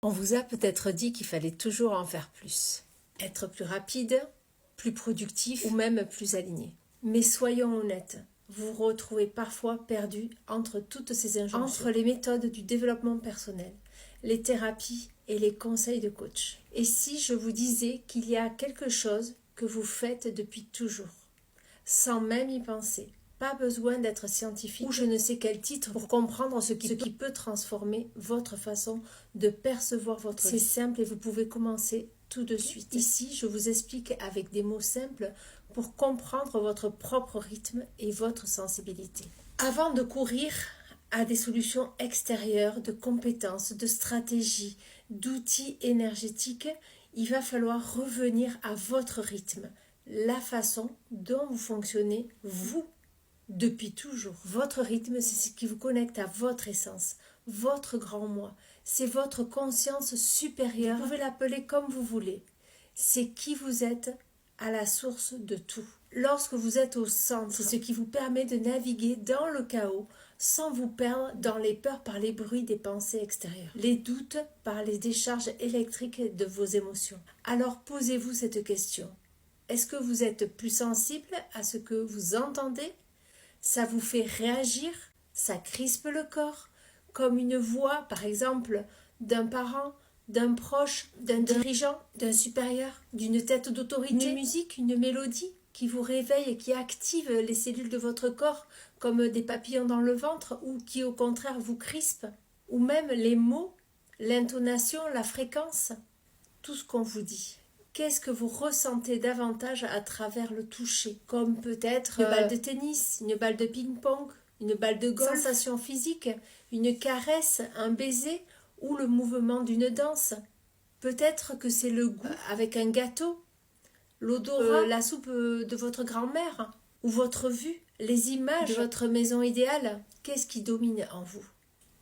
On vous a peut-être dit qu'il fallait toujours en faire plus. Être plus rapide, plus productif ou même plus aligné. Mais soyons honnêtes, vous vous retrouvez parfois perdu entre toutes ces injonctions. Entre les méthodes du développement personnel, les thérapies et les conseils de coach. Et si je vous disais qu'il y a quelque chose que vous faites depuis toujours, sans même y penser? Pas besoin d'être scientifique ou je ne sais quel titre pour comprendre ce qui peut transformer votre façon de percevoir votre vie. C'est simple et vous pouvez commencer tout de suite. Ici, je vous explique avec des mots simples pour comprendre votre propre rythme et votre sensibilité. Avant de courir à des solutions extérieures, de compétences, de stratégies, d'outils énergétiques, il va falloir revenir à votre rythme, la façon dont vous fonctionnez, vous, depuis toujours. Votre rythme, c'est ce qui vous connecte à votre essence, votre grand moi. C'est votre conscience supérieure. Vous pouvez l'appeler comme vous voulez. C'est qui vous êtes à la source de tout. Lorsque vous êtes au centre, c'est ce qui vous permet de naviguer dans le chaos sans vous perdre dans les peurs par les bruits des pensées extérieures, les doutes par les décharges électriques de vos émotions. Alors posez-vous cette question. Est-ce que vous êtes plus sensible à ce que vous entendez ? Ça vous fait réagir, ça crispe le corps, comme une voix, par exemple, d'un parent, d'un proche, d'un dirigeant, d'un supérieur, d'une tête d'autorité, une musique, une mélodie qui vous réveille et qui active les cellules de votre corps comme des papillons dans le ventre ou qui au contraire vous crispe, ou même les mots, l'intonation, la fréquence, tout ce qu'on vous dit. Qu'est-ce que vous ressentez davantage à travers le toucher? Comme peut-être une balle de tennis, une balle de ping-pong, une balle de golf, sensation physique, une caresse, un baiser ou le mouvement d'une danse. Peut-être que c'est le goût avec un gâteau, l'odorat, la soupe de votre grand-mère ou votre vue, les images de votre maison idéale. Qu'est-ce qui domine en vous?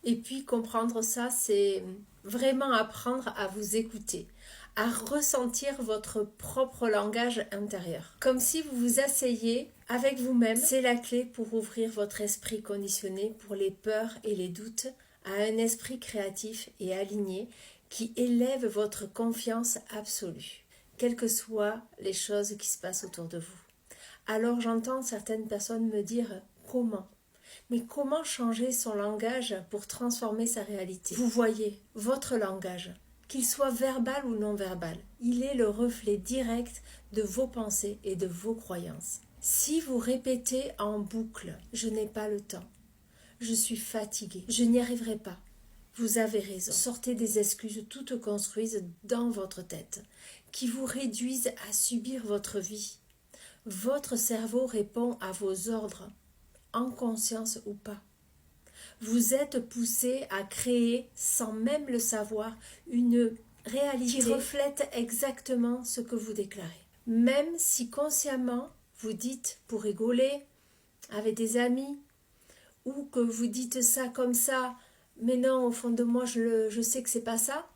Et puis comprendre ça, c'est vraiment apprendre à vous écouter, à ressentir votre propre langage intérieur. Comme si vous vous asseyez avec vous-même, c'est la clé pour ouvrir votre esprit conditionné pour les peurs et les doutes à un esprit créatif et aligné qui élève votre confiance absolue, quelles que soient les choses qui se passent autour de vous. Alors j'entends certaines personnes me dire « Comment ?» Mais comment changer son langage pour transformer sa réalité? Vous voyez, votre langage, qu'il soit verbal ou non verbal, il est le reflet direct de vos pensées et de vos croyances. Si vous répétez en boucle « je n'ai pas le temps »,« je suis fatigué »,« je n'y arriverai pas », vous avez raison. Sortez des excuses toutes construites dans votre tête, qui vous réduisent à subir votre vie. Votre cerveau répond à vos ordres, en conscience ou pas. Vous êtes poussé à créer, sans même le savoir, une réalité qui reflète exactement ce que vous déclarez. Même si consciemment, vous dites pour rigoler, avec des amis, ou que vous dites ça comme ça, mais non, au fond de moi, je sais que c'est pas ça.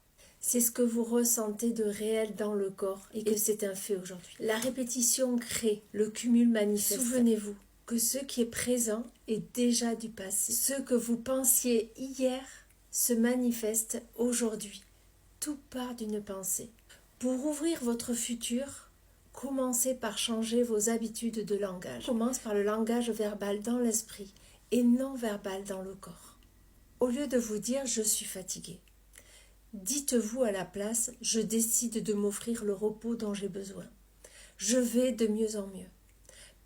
C'est ce que vous ressentez de réel dans le corps et que c'est un fait aujourd'hui. La répétition crée, le cumul manifeste. Souvenez-vous que ce qui est présent est déjà du passé. Ce que vous pensiez hier se manifeste aujourd'hui. Tout part d'une pensée. Pour ouvrir votre futur, commencez par changer vos habitudes de langage. Commence par le langage verbal dans l'esprit et non verbal dans le corps. Au lieu de vous dire « je suis fatigué », dites-vous à la place « je décide de m'offrir le repos dont j'ai besoin. Je vais de mieux en mieux. »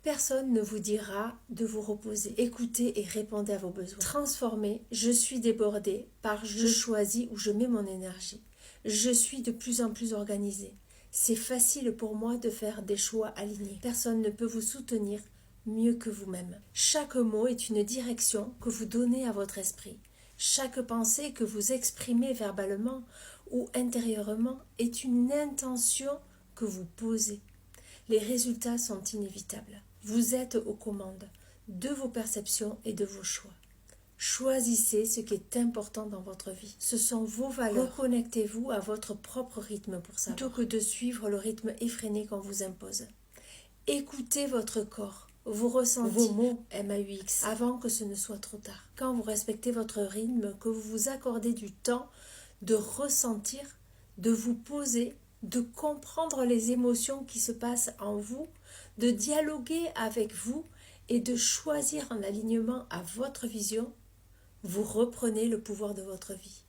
Personne ne vous dira de vous reposer. Écoutez et répondez à vos besoins. Transformez « je suis débordé » par « je choisis où je mets mon énergie. Je suis de plus en plus organisé. C'est facile pour moi de faire des choix alignés. Personne ne peut vous soutenir mieux que vous-même. Chaque mot est une direction que vous donnez à votre esprit. Chaque pensée que vous exprimez verbalement ou intérieurement est une intention que vous posez. Les résultats sont inévitables. Vous êtes aux commandes de vos perceptions et de vos choix. Choisissez ce qui est important dans votre vie. Ce sont vos valeurs. Reconnectez-vous à votre propre rythme pour ça, plutôt que de suivre le rythme effréné qu'on vous impose. Écoutez votre corps, vos ressentis, vos mots, MAUX, avant que ce ne soit trop tard. Quand vous respectez votre rythme, que vous vous accordez du temps de ressentir, de vous poser, de comprendre les émotions qui se passent en vous, de dialoguer avec vous et de choisir en alignement à votre vision, vous reprenez le pouvoir de votre vie.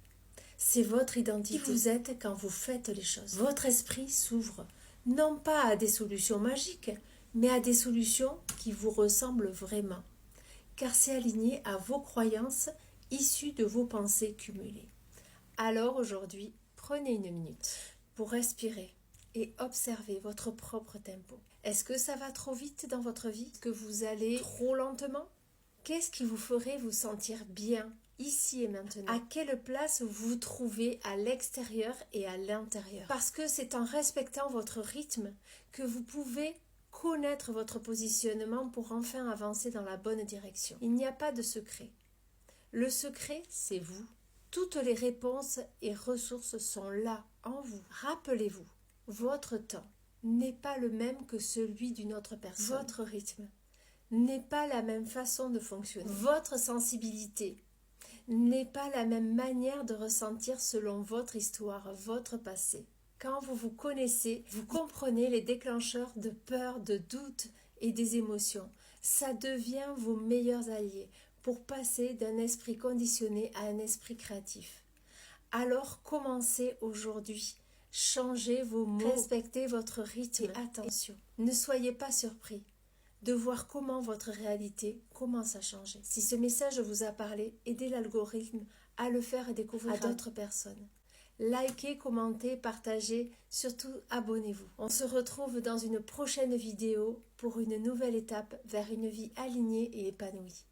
C'est votre identité. Qui vous êtes quand vous faites les choses. Votre esprit s'ouvre, non pas à des solutions magiques, mais à des solutions qui vous ressemblent vraiment, car c'est aligné à vos croyances issues de vos pensées cumulées. Alors aujourd'hui, prenez une minute pour respirer et observer votre propre tempo. Est-ce que ça va trop vite dans votre vie? Est-ce que vous allez trop lentement? Qu'est-ce qui vous ferait vous sentir bien ici et maintenant? À quelle place vous vous trouvez à l'extérieur et à l'intérieur? Parce que c'est en respectant votre rythme que vous pouvez connaître votre positionnement pour enfin avancer dans la bonne direction. Il n'y a pas de secret. Le secret, c'est vous. Toutes les réponses et ressources sont là, en vous. Rappelez-vous, votre temps n'est pas le même que celui d'une autre personne. Votre rythme n'est pas la même façon de fonctionner. Votre sensibilité n'est pas la même manière de ressentir selon votre histoire, votre passé. Quand vous vous connaissez, vous comprenez les déclencheurs de peur, de doute et des émotions. Ça devient vos meilleurs alliés pour passer d'un esprit conditionné à un esprit créatif. Alors commencez aujourd'hui. Changez vos mots, respectez votre rythme et attention. Ne soyez pas surpris de voir comment votre réalité commence à changer. Si ce message vous a parlé, aidez l'algorithme à le faire découvrir à d'autres personnes. Likez, commentez, partagez, surtout abonnez-vous. On se retrouve dans une prochaine vidéo pour une nouvelle étape vers une vie alignée et épanouie.